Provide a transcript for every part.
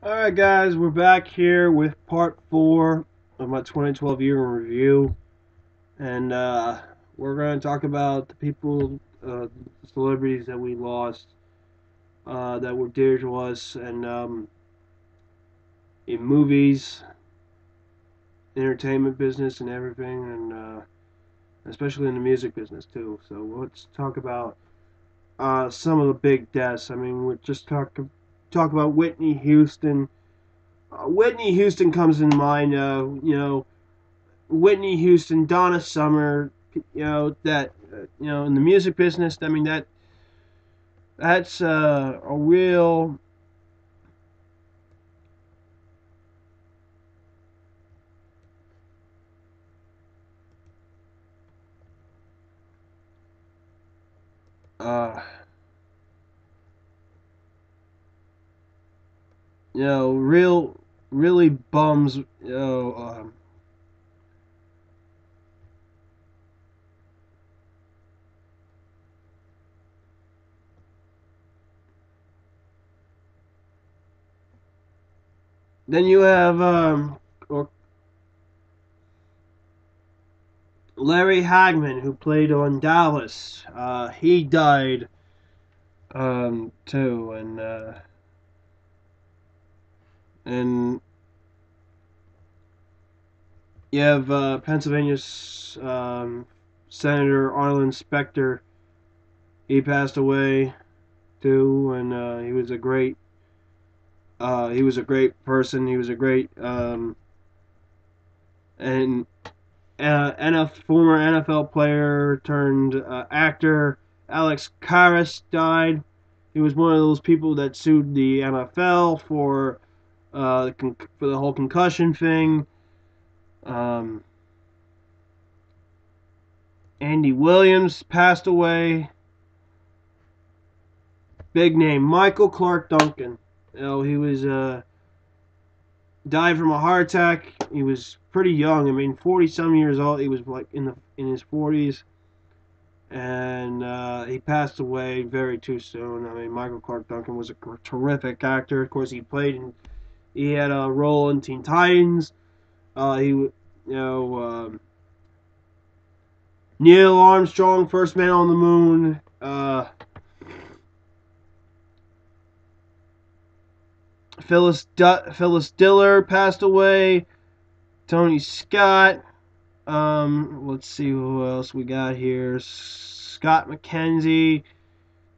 Alright guys, we're back here with part 4 of my 2012 year in review. And we're going to talk about the people, celebrities that we lost, that were dear to us, and in movies, entertainment business and everything, and especially in the music business too. So let's talk about some of the big deaths. I mean, we'll just talk about Whitney Houston. Whitney Houston comes in mind, Whitney Houston, Donna Summer, in the music business. I mean, that's a real uh, really bums. Then you have or Larry Hagman, who played on Dallas. He died too, and you have Pennsylvania's Senator Arlen Specter. He passed away too, and he was a great person. He was a great and former NFL player turned actor. Alex Karras died. He was one of those people that sued the NFL for for the whole concussion thing. Um, Andy Williams passed away. Big name, Michael Clark Duncan. He was died from a heart attack. He was pretty young. I mean, 40 some years old. He was like in his 40s, and he passed away very too soon. I mean, Michael Clark Duncan was a terrific actor. Of course, he had a role in Teen Titans. Neil Armstrong, first man on the moon. Phyllis Diller passed away. Tony Scott. Let's see who else we got here. Scott McKenzie,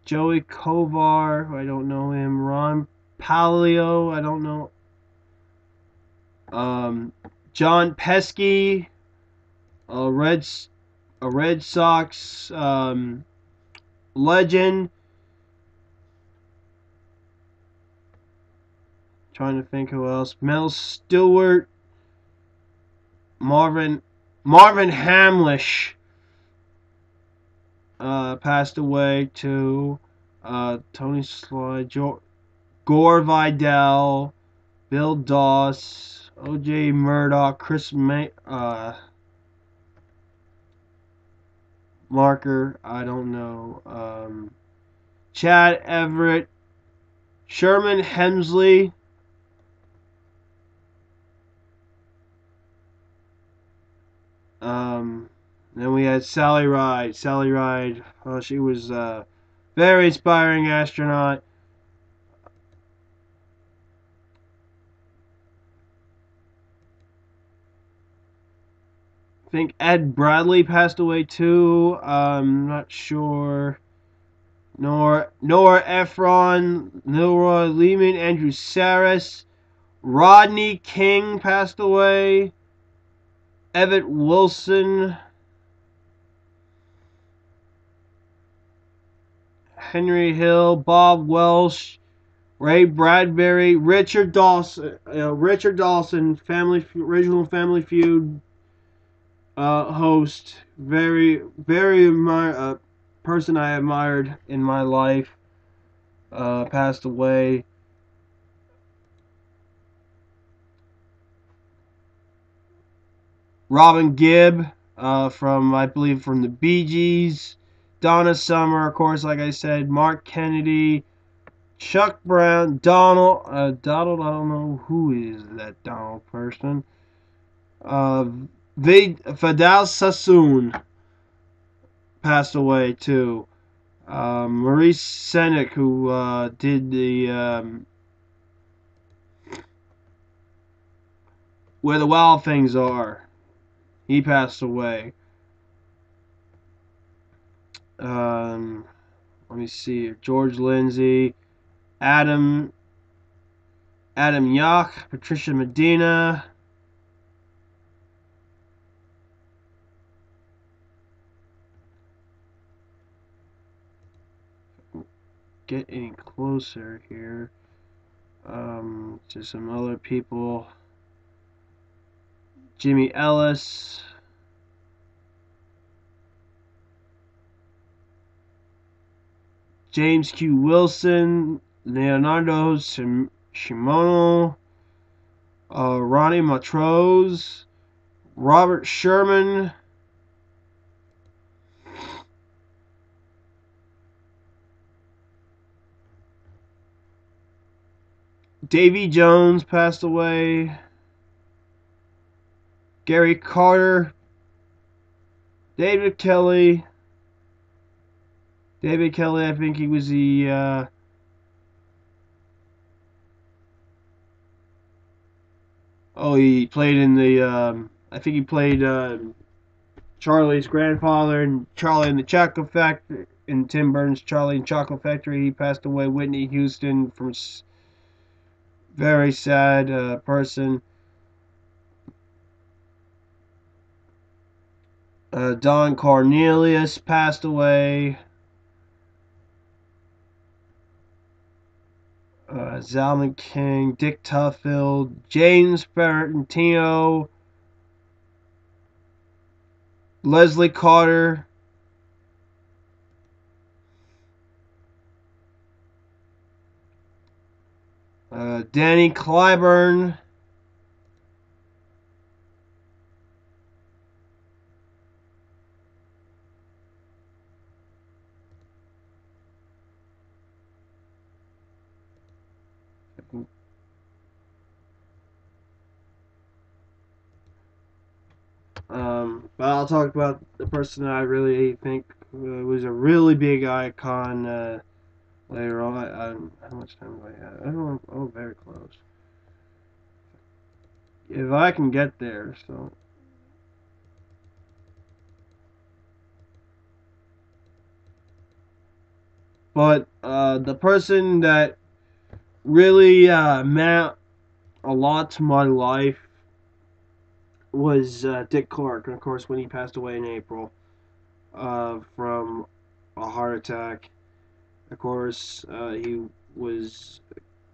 Joey Kovar. I don't know him. Ron Palio. I don't know. John Pesky, a Red Sox legend. Trying to think who else. Mel Stewart, Marvin Hamlish passed away too. Tony Slide, Gore Vidal, Bill Doss, O.J. Murdoch, Marker, I don't know. Chad Everett, Sherman Hemsley. Then we had Sally Ride. She was a very inspiring astronaut. I think Ed Bradley passed away too. Not sure. Nora Ephron, Nora Lehman, Andrew Saris, Rodney King passed away. Everett Wilson, Henry Hill, Bob Welsh, Ray Bradbury, Richard Dawson. Original Family Feud host. Person I admired in my life. Passed away. Robin Gibb, I believe, from the Bee Gees. Donna Summer, of course, like I said. Mark Kennedy, Chuck Brown, Donald, Donald. I don't know who is that Donald person. Uh, Fidel Sassoon passed away too. Maurice Sendak, who did the Where the Wild Things Are, he passed away. Um, Let me see. George Lindsay, Adam Yauch, Patricia Medina. Get any closer here. To some other people. Jimmy Ellis. James Q. Wilson. Leonardo Shimono. Ronnie Montrose. Robert Sherman. Davy Jones passed away. Gary Carter. David Kelly. I think he was the he played in the I think he played Charlie's grandfather and Charlie and the Chocolate Factory in Tim Burton's Charlie and Chocolate Factory. He passed away. Whitney Houston, from very sad person. Don Cornelius passed away. Zalman King, Dick Tuffield, James Ferrantino, Leslie Carter, Danny Clyburn, but I'll talk about the person that I really think was a really big icon later on. How much time do I have? I don't know. Oh, very close. If I can get there, so. But the person that really meant a lot to my life was Dick Clark. And of course, when he passed away in April from a heart attack, of course, he was,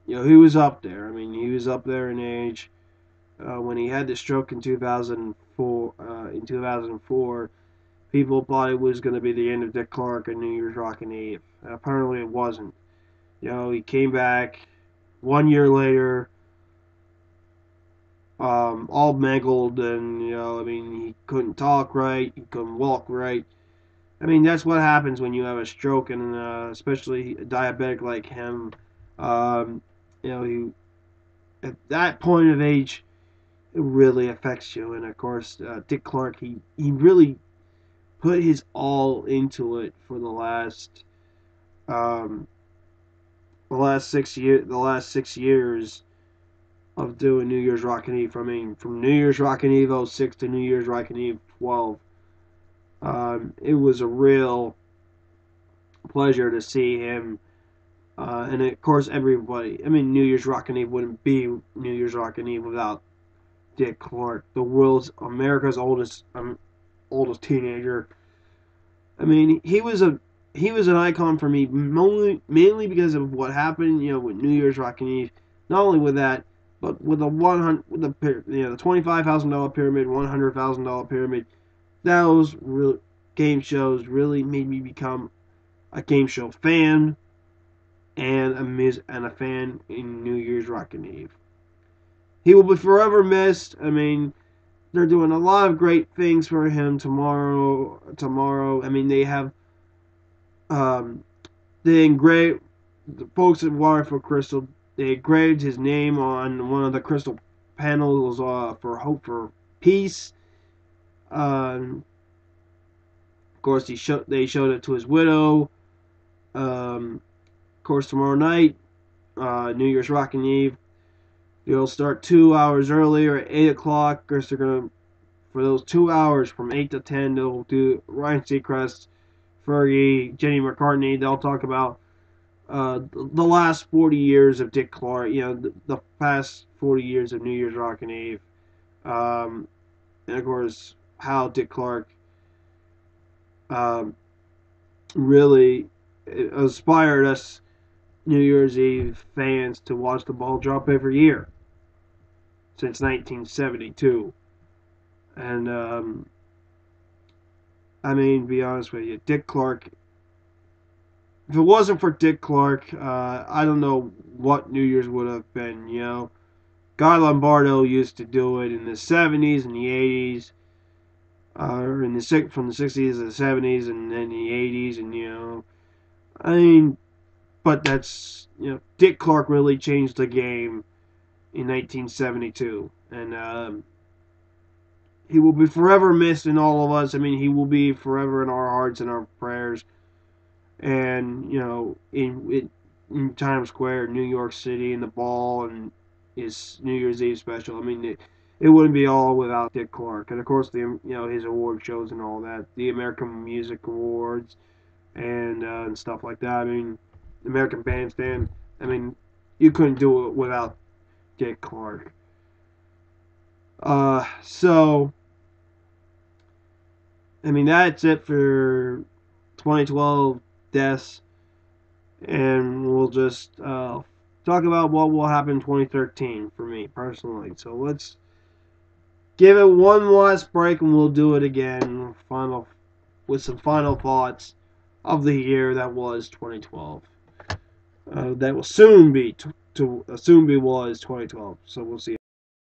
he was up there. I mean, he was up there in age. When he had the stroke in 2004, people thought it was going to be the end of Dick Clark and New Year's Rockin' Eve. Apparently, it wasn't. He came back 1 year later, all mangled, and I mean, he couldn't talk right, he couldn't walk right. I mean, that's what happens when you have a stroke, and especially a diabetic like him. Um, he at that point of age, it really affects you. And of course, Dick Clark, he really put his all into it for um, the last 6 years of doing New Year's Rockin' Eve. I mean, from New Year's Rockin' Eve '06 to New Year's Rockin' Eve 12. It was a real pleasure to see him. And of course, everybody. I mean, New Year's Rockin' Eve wouldn't be New Year's Rockin' Eve without Dick Clark, America's oldest teenager. I mean, he was an icon for me, mainly because of what happened, with New Year's Rockin' Eve. Not only with that, but with the 100, with the $25,000 pyramid, $100,000 pyramid. Those real game shows really made me become a game show fan and a fan in New Year's Rockin' Eve. He will be forever missed. I mean, they're doing a lot of great things for him tomorrow. I mean, they have they engrave the folks at Waterford Crystal, they engraved his name on one of the crystal panels for hope for peace. Of course, they showed it to his widow. Of course, tomorrow night, New Year's Rockin' Eve, they'll start 2 hours earlier at 8 o'clock. Of course, they're going to, for those 2 hours from 8 to 10, they'll do Ryan Seacrest, Fergie, Jenny McCartney. They'll talk about the last 40 years of Dick Clark, the past 40 years of New Year's Rockin' Eve. And of course, how Dick Clark really inspired us New Year's Eve fans to watch the ball drop every year since 1972. And, to be honest with you, Dick Clark, if it wasn't for Dick Clark, I don't know what New Year's would have been, Guy Lombardo used to do it in the 70s and the 80s, or from the 60s to the 70s and then the 80s, and, but that's, Dick Clark really changed the game in 1972, and he will be forever missed in all of us. He will be forever in our hearts and our prayers. And in Times Square, New York City, and the ball, and his New Year's Eve special. It wouldn't be all without Dick Clark, and of course his award shows and all that, the American Music Awards, and stuff like that. American Bandstand. You couldn't do it without Dick Clark. So, that's it for 2012 deaths, and we'll just talk about what will happen in 2013 for me personally. So let's give it one last break, and we'll do it again, with some final thoughts of the year that was 2012. That will soon be was 2012. So we'll see.